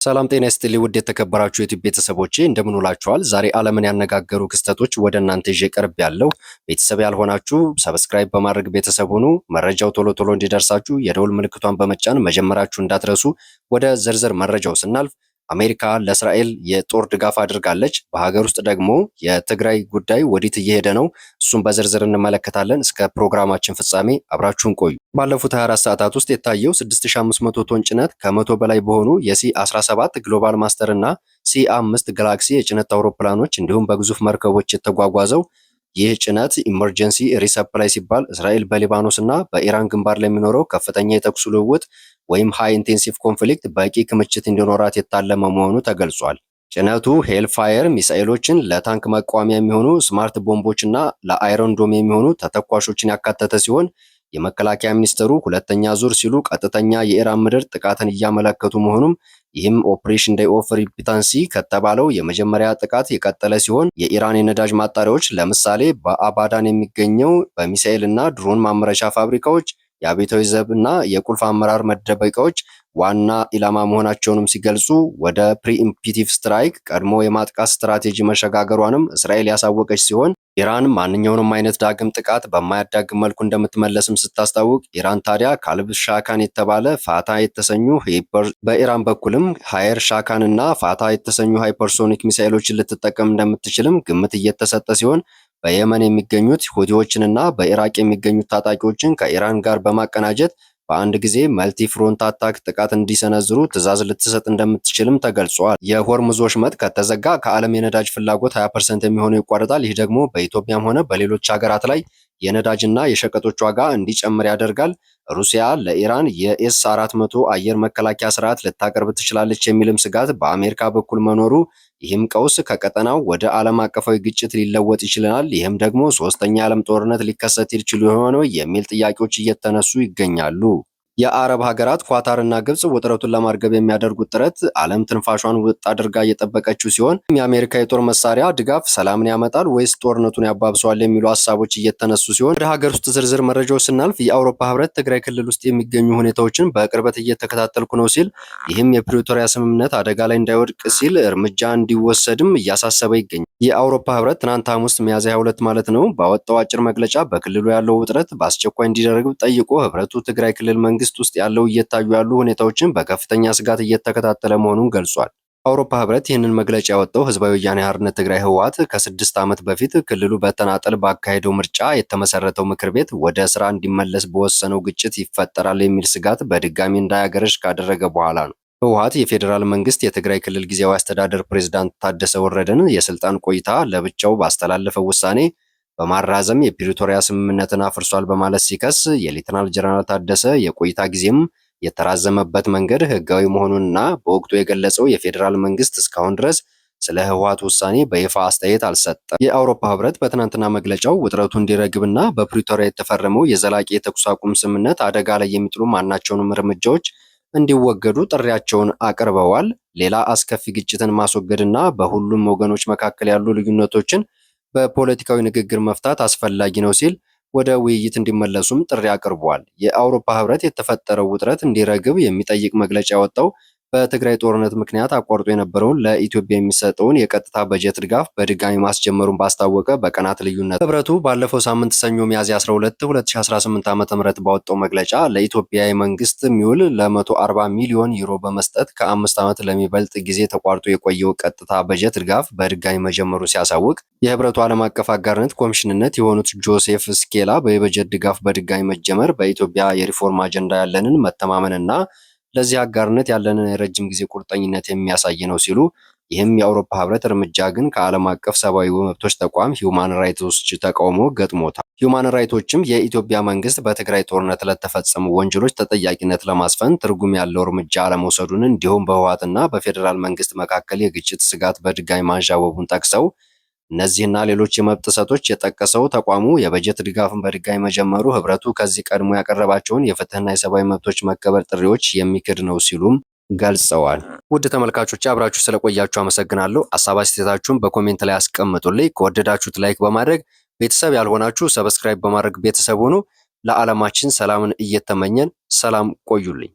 ሰላም ጤና ይስጥልኝ ውድ የተከበራችሁ የዩቲዩብ ቤተሰቦቼ እንደምን ውላችኋል? ዛሬ ዓለምን ያነጋገሩ ክስተቶች ወደ እናንተ ይዤ ቀርብ ያለው ቤተሰብ ያልሆናችሁ ሰብስክራይብ በማድረግ ቤተሰብ ሁኑ። መረጃው ቶሎ ቶሎ እንዲደርሳችሁ የደውል ምልክቷን በመጫን መጀመራችሁ እንዳትረሱ። ወደ ዝርዝር መረጃው ስናልፍ አሜሪካ ለእስራኤል የጦር ድጋፍ አድርጋለች። በሀገር ውስጥ ደግሞ የትግራይ ጉዳይ ወዴት እየሄደ ነው? እሱን በዝርዝር እንመለከታለን። እስከ ፕሮግራማችን ፍጻሜ አብራችሁን ቆዩ። ባለፉት 24 ሰዓታት ውስጥ የታየው 6500 ቶን ጭነት ከመቶ በላይ በሆኑ የሲ-17 ግሎባል ማስተር እና ሲ-5 ጋላክሲ የጭነት አውሮፕላኖች እንዲሁም በግዙፍ መርከቦች የተጓጓዘው ይህ ጭነት ኢመርጀንሲ ሪሰፕላይ ሲባል እስራኤል በሊባኖስ እና በኢራን ግንባር ለሚኖረው ከፍተኛ የተኩስ ልውውጥ ወይም ሃይ ኢንቴንሲቭ ኮንፍሊክት በቂ ክምችት እንዲኖራት የታለመ መሆኑ ተገልጿል። ጭነቱ ሄልፋየር ሚሳኤሎችን፣ ለታንክ መቃወሚያ የሚሆኑ ስማርት ቦምቦች እና ለአይረን ዶም የሚሆኑ ተተኳሾችን ያካተተ ሲሆን የመከላከያ ሚኒስትሩ ሁለተኛ ዙር ሲሉ ቀጥተኛ የኢራን ምድር ጥቃትን እያመለከቱ መሆኑም ይህም ኦፕሬሽን ዴይ ኦፍ ሪፒታንሲ ከተባለው የመጀመሪያ ጥቃት የቀጠለ ሲሆን የኢራን የነዳጅ ማጣሪያዎች ለምሳሌ በአባዳን የሚገኘው በሚሳኤል እና ድሮን ማምረቻ ፋብሪካዎች የአብዮታዊ ዘብ እና የቁልፍ አመራር መደበቂያዎች ዋና ኢላማ መሆናቸውንም ሲገልጹ ወደ ፕሪኢምፒቲቭ ስትራይክ ቀድሞ የማጥቃት ስትራቴጂ መሸጋገሯንም እስራኤል ያሳወቀች ሲሆን ኢራን ማንኛውንም አይነት ዳግም ጥቃት በማያዳግም መልኩ እንደምትመለስም ስታስታውቅ ኢራን ታዲያ ካልብ ሻካን የተባለ ፋታ የተሰኙ በኢራን በኩልም ሃየር ሻካን እና ፋታ የተሰኙ ሃይፐርሶኒክ ሚሳኤሎችን ልትጠቀም እንደምትችልም ግምት እየተሰጠ ሲሆን በየመን የሚገኙት ሁቲዎችንና በኢራቅ የሚገኙት ታጣቂዎችን ከኢራን ጋር በማቀናጀት በአንድ ጊዜ መልቲ ፍሮንት አታክ ጥቃት እንዲሰነዝሩ ትዕዛዝ ልትሰጥ እንደምትችልም ተገልጿል። የሆርሙዝ ወሽመጥ ከተዘጋ ከዓለም የነዳጅ ፍላጎት 20% የሚሆነው ይቋረጣል። ይህ ደግሞ በኢትዮጵያም ሆነ በሌሎች ሀገራት ላይ የነዳጅና የሸቀጦች ዋጋ እንዲጨምር ያደርጋል። ሩሲያ ለኢራን የኤስ-400 አየር መከላከያ ስርዓት ልታቀርብ ትችላለች የሚልም ስጋት በአሜሪካ በኩል መኖሩ ይህም ቀውስ ከቀጠናው ወደ ዓለም አቀፋዊ ግጭት ሊለወጥ ይችላል። ይህም ደግሞ ሶስተኛ የዓለም ጦርነት ሊከሰት ይችል ይሆን የሚል ጥያቄዎች እየተነሱ ይገኛሉ። የአረብ ሀገራት ኳታርና ግብጽ ውጥረቱን ለማርገብ የሚያደርጉት ጥረት ዓለም ትንፋሿን ውጥ አድርጋ እየጠበቀችው ሲሆን የአሜሪካ የጦር መሳሪያ ድጋፍ ሰላምን ያመጣል ወይስ ጦርነቱን ያባብሰዋል የሚሉ ሀሳቦች እየተነሱ ሲሆን ወደ ሀገር ውስጥ ዝርዝር መረጃዎች ስናልፍ የአውሮፓ ህብረት ትግራይ ክልል ውስጥ የሚገኙ ሁኔታዎችን በቅርበት እየተከታተልኩ ነው ሲል ይህም የፕሪቶሪያ ስምምነት አደጋ ላይ እንዳይወድቅ ሲል እርምጃ እንዲወሰድም እያሳሰበ ይገኛል። የአውሮፓ ህብረት ትናንት ሐሙስ ሚያዝያ 22 ማለት ነው ባወጣው አጭር መግለጫ በክልሉ ያለው ውጥረት በአስቸኳይ እንዲደረግ ጠይቆ ህብረቱ ትግራይ ክልል መንግስት ውስጥ ያለው እየታዩ ያሉ ሁኔታዎችን በከፍተኛ ስጋት እየተከታተለ መሆኑን ገልጿል። የአውሮፓ ህብረት ይህንን መግለጫ ያወጣው ህዝባዊ ወያኔ ሓርነት ትግራይ ህወሓት ከ6 ዓመት በፊት ክልሉ በተናጠል ባካሄደው ምርጫ የተመሰረተው ምክር ቤት ወደ ስራ እንዲመለስ በወሰነው ግጭት ይፈጠራል የሚል ስጋት በድጋሚ እንዳያገረሽ ካደረገ በኋላ ነው። ህወሓት የፌዴራል መንግስት የትግራይ ክልል ጊዜያዊ አስተዳደር ፕሬዝዳንት ታደሰ ወረደን የስልጣን ቆይታ ለብቻው ባስተላለፈው ውሳኔ በማራዘም የፕሪቶሪያ ስምምነትን አፍርሷል በማለት ሲከስ የሌተናል ጀነራል ታደሰ የቆይታ ጊዜም የተራዘመበት መንገድ ህጋዊ መሆኑንና በወቅቱ የገለጸው የፌዴራል መንግስት እስካሁን ድረስ ስለ ህወሓት ውሳኔ በይፋ አስተያየት አልሰጠም። የአውሮፓ ህብረት በትናንትና መግለጫው ውጥረቱ እንዲረግብና በፕሪቶሪያ የተፈረመው የዘላቂ የተኩስ አቁም ስምምነት አደጋ ላይ የሚጥሉ ማናቸውንም እርምጃዎች እንዲወገዱ ጥሪያቸውን አቅርበዋል። ሌላ አስከፊ ግጭትን ማስወገድና በሁሉም ወገኖች መካከል ያሉ ልዩነቶችን በፖለቲካዊ ንግግር መፍታት አስፈላጊ ነው ሲል ወደ ውይይት እንዲመለሱም ጥሪ አቅርቧል። የአውሮፓ ህብረት የተፈጠረው ውጥረት እንዲረግብ የሚጠይቅ መግለጫ ያወጣው በትግራይ ጦርነት ምክንያት አቋርጦ የነበረውን ለኢትዮጵያ የሚሰጠውን የቀጥታ በጀት ድጋፍ በድጋሚ ማስጀመሩን ባስታወቀ በቀናት ልዩነት ህብረቱ ባለፈው ሳምንት ሰኞ ሚያዝያ 12 2018 ዓ.ም ባወጣው መግለጫ ለኢትዮጵያ የመንግስት የሚውል ለ140 ሚሊዮን ዩሮ በመስጠት ከ5 ዓመት ለሚበልጥ ጊዜ ተቋርጦ የቆየው ቀጥታ በጀት ድጋፍ በድጋሚ መጀመሩ ሲያሳውቅ የህብረቱ ዓለም አቀፍ አጋርነት ኮሚሽንነት የሆኑት ጆሴፍ ስኬላ በበጀት ድጋፍ በድጋሚ መጀመር በኢትዮጵያ የሪፎርም አጀንዳ ያለንን መተማመንና ለዚህ አጋርነት ያለንን የረጅም ጊዜ ቁርጠኝነት የሚያሳይ ነው ሲሉ ይህም የአውሮፓ ህብረት እርምጃ ግን ከዓለም አቀፍ ሰብአዊ መብቶች ተቋም ሂውማን ራይትስ ተቃውሞ ገጥሞታል። ሂውማን ራይቶችም የኢትዮጵያ መንግስት በትግራይ ጦርነት ለተፈጸሙ ወንጀሎች ተጠያቂነት ለማስፈን ትርጉም ያለው እርምጃ አለመውሰዱን እንዲሁም በህወሓትና በፌዴራል መንግስት መካከል የግጭት ስጋት በድጋሚ ማንዣበቡን ጠቅሰው እነዚህና ሌሎች የመብት ጥሰቶች የጠቀሰው ተቋሙ የበጀት ድጋፍን በድጋሚ መጀመሩ ህብረቱ ከዚህ ቀድሞ ያቀረባቸውን የፍትህና የሰብአዊ መብቶች መከበር ጥሪዎች የሚክድ ነው ሲሉም ገልጸዋል። ውድ ተመልካቾች አብራችሁ ስለቆያችሁ አመሰግናለሁ። ሀሳብ አስተያየታችሁን በኮሜንት ላይ አስቀምጡልኝ። ከወደዳችሁት ላይክ በማድረግ ቤተሰብ ያልሆናችሁ ሰብስክራይብ በማድረግ ቤተሰብ ሁኑ። ለዓለማችን ሰላምን እየተመኘን ሰላም ቆዩልኝ።